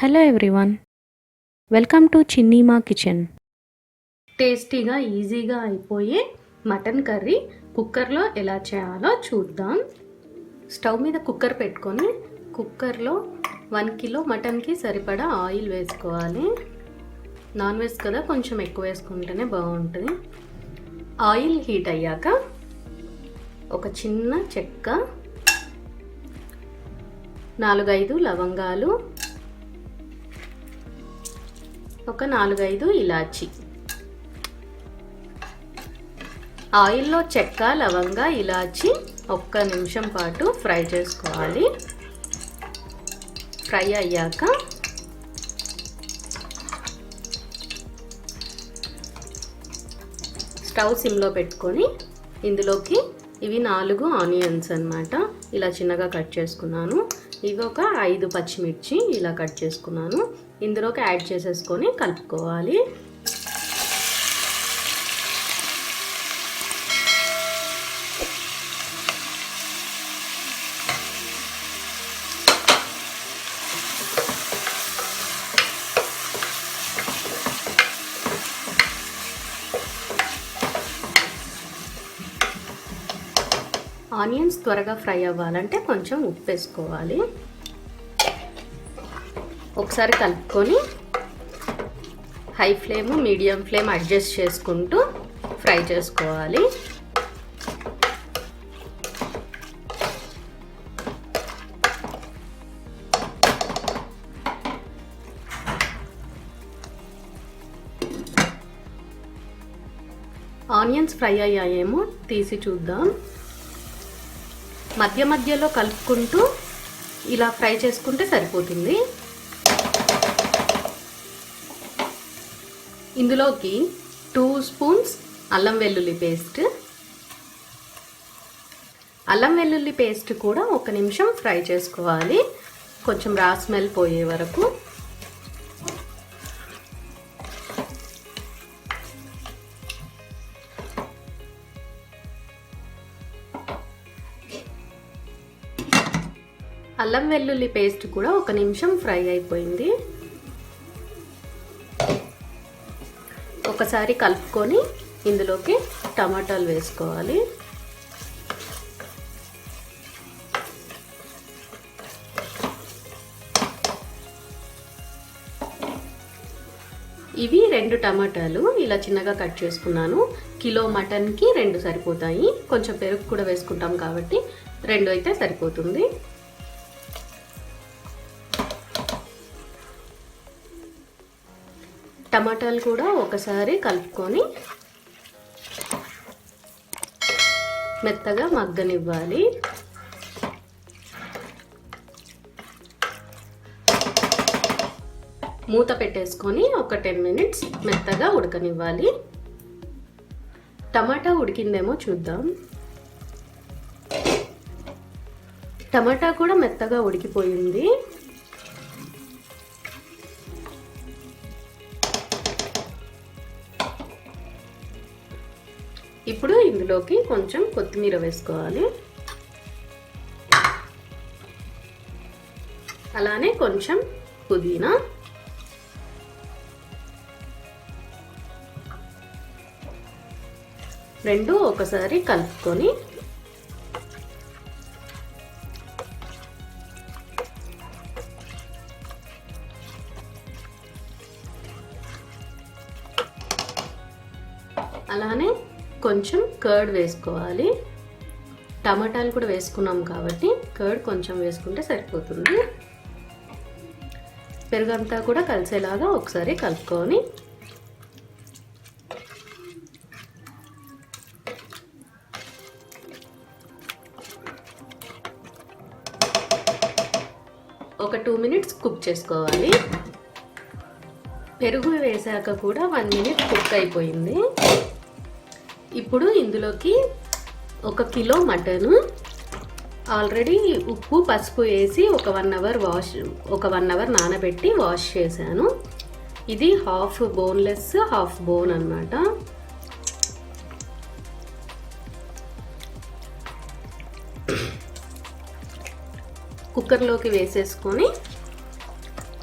Hello everyone, welcome to చిన్ని మా kitchen. టేస్టీగా ఈజీగా అయిపోయే మటన్ కర్రీ కుక్కర్లో ఎలా చేయాలో చూద్దాం. స్టవ్ మీద కుక్కర్ పెట్టుకొని కుక్కర్లో 1 కిలో మటన్కి సరిపడా ఆయిల్ వేసుకోవాలి. నాన్ వెజ్ కదా, కొంచెం ఎక్కువ వేసుకుంటేనే బాగుంటుంది. ఆయిల్ హీట్ అయ్యాక ఒక చిన్న చెక్క, 4-5 లవంగాలు, ఒక 4-5 ఇలాచి. ఆయిల్లో చెక్క, లవంగా, ఇలాచి 1 నిమిషం పాటు ఫ్రై చేసుకోవాలి. ఫ్రై అయ్యాక స్టవ్ సిమ్లో పెట్టుకొని ఇందులోకి ఇవి 4 ఆనియన్స్ అన్నమాట, ఇలా చిన్నగా కట్ చేసుకున్నాను. ఇవి ఒక 5 పచ్చిమిర్చి ఇలా కట్ చేసుకున్నాను. ఇందులోకి యాడ్ చేసేసుకొని కలుపుకోవాలి. ఆనియన్స్ త్వరగా ఫ్రై అవ్వాలంటే కొంచెం ఉప్పు వేసుకోవాలి. ఒకసారి కలుపుకొని high flame, medium flame adjust చేసుకుంటూ ఫ్రై చేసుకోవాలి. ఆనియన్స్ ఫ్రై అయ్యాయేమో తీసి చూద్దాం. మధ్య మధ్యలో కలుపుకుంటూ ఇలా ఫ్రై చేసుకుంటే సరిపోతుంది. ఇందులోకి 2 స్పూన్స్ అల్లం వెల్లుల్లి పేస్ట్. అల్లం వెల్లుల్లి పేస్ట్ కూడా 1 నిమిషం ఫ్రై చేసుకోవాలి, కొంచెం రా స్మెల్ పోయే వరకు. అల్లం వెల్లుల్లి పేస్ట్ కూడా 1 నిమిషం ఫ్రై అయిపోయింది. ఒకసారి కలుపుకొని ఇందులోకి టమాటాలు వేసుకోవాలి. ఇవి 2 టమాటాలు ఇలా చిన్నగా కట్ చేసుకున్నాను. కిలో మటన్కి 2 సరిపోతాయి. కొంచెం పెరుగు కూడా వేసుకుంటాం కాబట్టి 2 అయితే సరిపోతుంది. టమాటాలు కూడా ఒకసారి కలుపుకొని మెత్తగా మగ్గనివ్వాలి. మూత పెట్టేసుకొని ఒక 10 మినిట్స్ మెత్తగా ఉడకనివ్వాలి. టమాటా ఉడికిందేమో చూద్దాం. టమాటా కూడా మెత్తగా ఉడికిపోయింది. ఇప్పుడు ఇందులోకి కొంచెం కొత్తిమీర వేసుకోవాలి. అలానే కొంచెం పుదీనా, రెండు ఒకసారి కలుపుకొని అలానే కొంచెం కర్డ్ వేసుకోవాలి. టమాటాలు కూడా వేసుకున్నాం కాబట్టి కర్డ్ కొంచెం వేసుకుంటే సరిపోతుంది. పెరుగంతా కూడా కలిసేలాగా ఒకసారి కలుపుకొని ఒక 2 మినిట్స్ కుక్ చేసుకోవాలి. పెరుగు వేసాక కూడా 1 మినిట్ కుక్ అయిపోయింది. ఇప్పుడు ఇందులోకి 1 కిలో మటన్ ఆల్రెడీ ఉప్పు, పసుపు వేసి ఒక 1 అవర్ నానబెట్టి వాష్ చేశాను. ఇది హాఫ్ బోన్లెస్, హాఫ్ బోన్ అన్నమాట. కుక్కర్లోకి వేసేసుకొని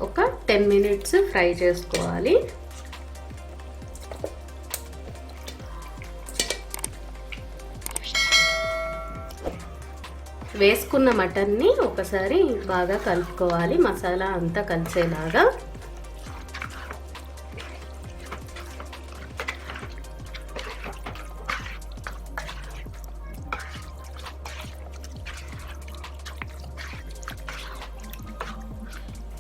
ఒక 10 మినిట్స్ ఫ్రై చేసుకోవాలి. వేసుకున్న మటన్ని ఒకసారి బాగా కలుపుకోవాలి, మసాలా అంతా కలిసేలాగా.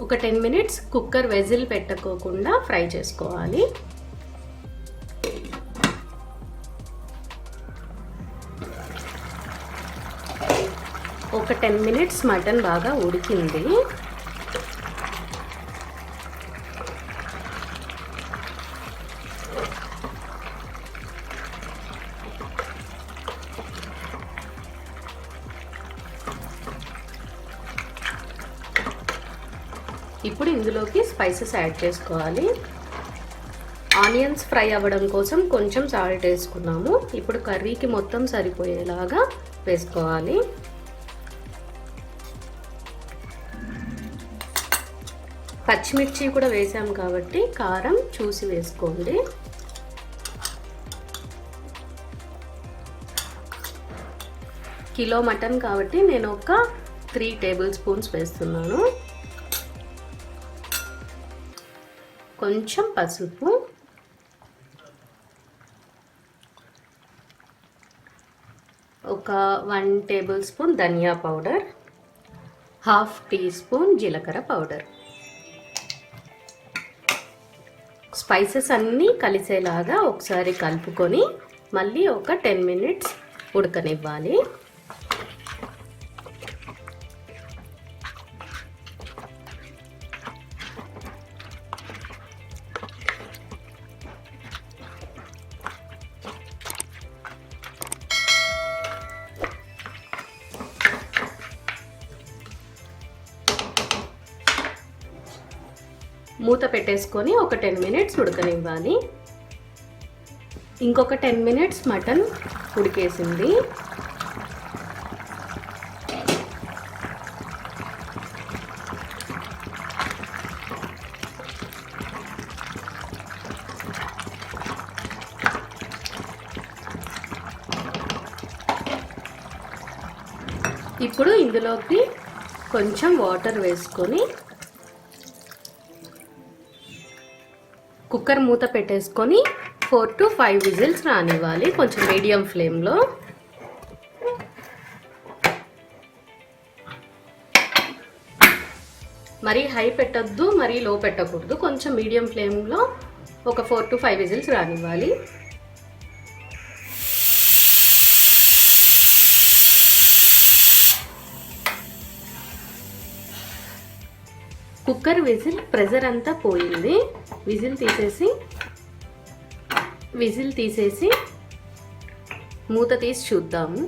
ఒక 10 మినిట్స్ కుక్కర్ వెజిల్ పెట్టకోకుండా ఫ్రై చేసుకోవాలి. ఒక 10 మినిట్స్ మటన్ బాగా ఉడికింది. ఇప్పుడు ఇందులోకి స్పైసెస్ యాడ్ చేసుకోవాలి. ఆనియన్స్ ఫ్రై అవ్వడం కోసం కొంచెం సాల్ట్ వేసుకున్నాము. ఇప్పుడు కర్రీకి మొత్తం సరిపోయేలాగా వేసుకోవాలి. పచ్చిమిర్చి కూడా వేసాం కాబట్టి కారం చూసి వేసుకోండి. కిలో మటన్ కాబట్టి నేను ఒక 3 టేబుల్ స్పూన్స్ వేస్తున్నాను. కొంచెం పసుపు, ఒక 1 టేబుల్ స్పూన్ ధనియా పౌడర్, 1/2 టీ స్పూన్ జీలకర్ర పౌడర్. స్పైసెస్ అన్నీ కలిసేలాగా ఒకసారి కలుపుకొని మళ్ళీ ఒక 10 మినిట్స్ ఉడకనివ్వాలి. మూత పెట్టేసుకొని ఒక 10 మినిట్స్ ఉడకనివ్వాలి. ఇంకొక 10 మినిట్స్ మటన్ ఉడికేసింది. ఇప్పుడు ఇందులోకి కొంచెం వాటర్ వేసుకొని కుక్కర్ మూత పెట్టేసుకొని 4 to 5 విజిల్స్ రానివ్వాలి, కొంచెం మీడియం ఫ్లేమ్లో. మరీ హై పెట్టద్దు, మరీ లో పెట్టకూడదు, కొంచెం మీడియం ఫ్లేమ్లో ఒక 4 to 5 విజిల్స్ రానివ్వాలి. కుక్కర్ ప్రెజర్ అంతా పోయింది. విజిల్ తీసేసి మూత తీసి చూద్దాము.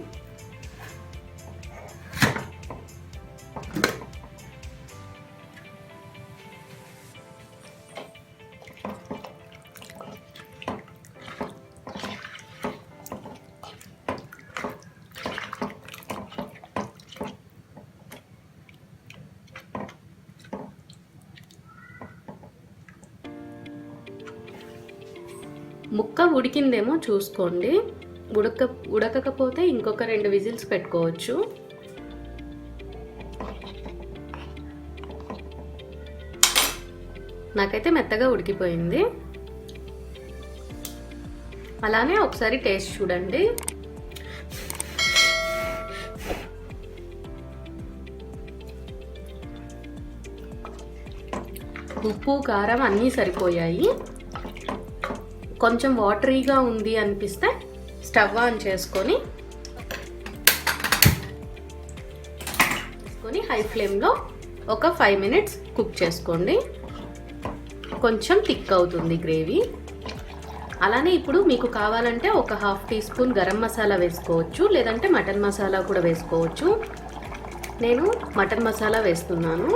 ముక్క ఉడికిందేమో చూసుకోండి. ఉడకకపోతే ఇంకొక 2 విజిల్స్ పెట్టుకోవచ్చు. నాకైతే మెత్తగా ఉడికిపోయింది. అలానే ఒకసారి టేస్ట్ చూడండి. ఉప్పు కారం అన్నీ సరిపోయాయి. కొంచెం వాటరీగా ఉంది అనిపిస్తే స్టవ్ ఆన్ చేసుకొని హై ఫ్లేమ్లో ఒక 5 మినిట్స్ కుక్ చేసుకోండి. కొంచెం థిక్ అవుతుంది గ్రేవీ. అలానే ఇప్పుడు మీకు కావాలంటే ఒక 1/2 టీ స్పూన్ గరం మసాలా వేసుకోవచ్చు, లేదంటే మటన్ మసాలా కూడా వేసుకోవచ్చు. నేను మటన్ మసాలా వేస్తున్నాను,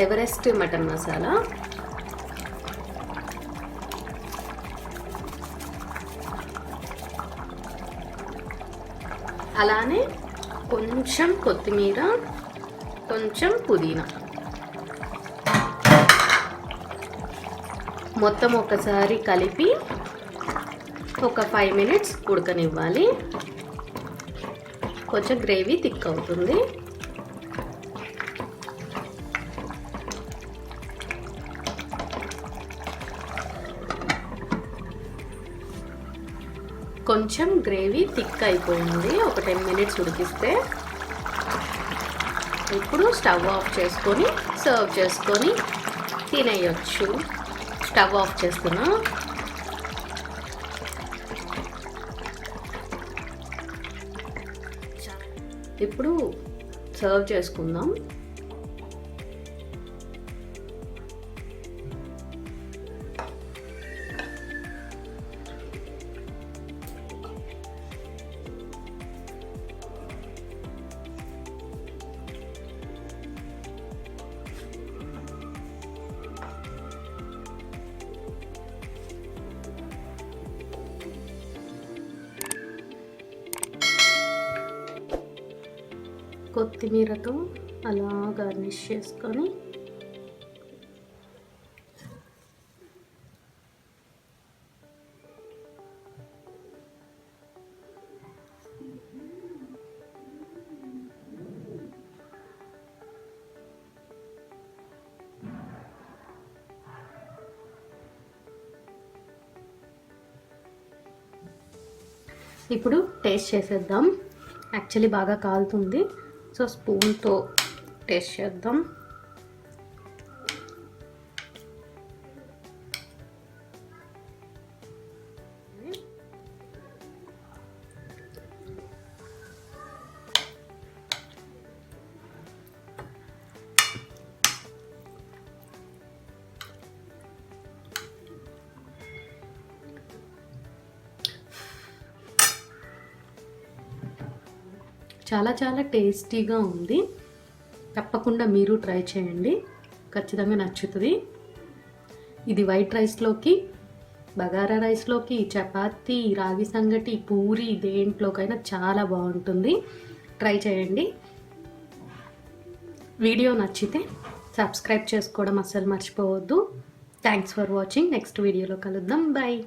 ఎవరెస్ట్ మటన్ మసాలా. అలానే కొంచెం కొత్తిమీర, కొంచెం పుదీనా. మొత్తం ఒకసారి కలిపి ఒక 5 మినిట్స్ ఉడకనివ్వాలి. కొంచెం గ్రేవీ థిక్ అవుతుంది. కొంచెం గ్రేవీ థిక్ అయిపోయింది ఒక 10 మినిట్స్ ఉడికిస్తే. ఇప్పుడు స్టవ్ ఆఫ్ చేసుకొని సర్వ్ చేసుకొని తినేయొచ్చు. స్టవ్ ఆఫ్ చేస్తున్నా. ఇప్పుడు సర్వ్ చేసుకుందాం. కొత్తిమీరతో అలా గార్నిష్ చేసుకొని ఇప్పుడు టేస్ట్ చేసేద్దాం. యాక్చువల్లీ బాగా కాలుతుంది, సో స్పూన్తో టేస్ట్ చేద్దాం. చాలా చాలా టేస్టీగా ఉంది. తప్పకుండా మీరు ట్రై చేయండి, ఖచ్చితంగా నచ్చుతుంది. ఇది వైట్ రైస్లోకి, బగారా రైస్లోకి, చపాతి, రాగి సంగటి, పూరి దేంట్లోకైనా చాలా బాగుంటుంది. ట్రై చేయండి. వీడియో నచ్చితే సబ్స్క్రైబ్ చేసుకోవడం అస్సలు మర్చిపోవద్దు. Thanks for watching. నెక్స్ట్ వీడియోలో కలుద్దాం. బాయ్.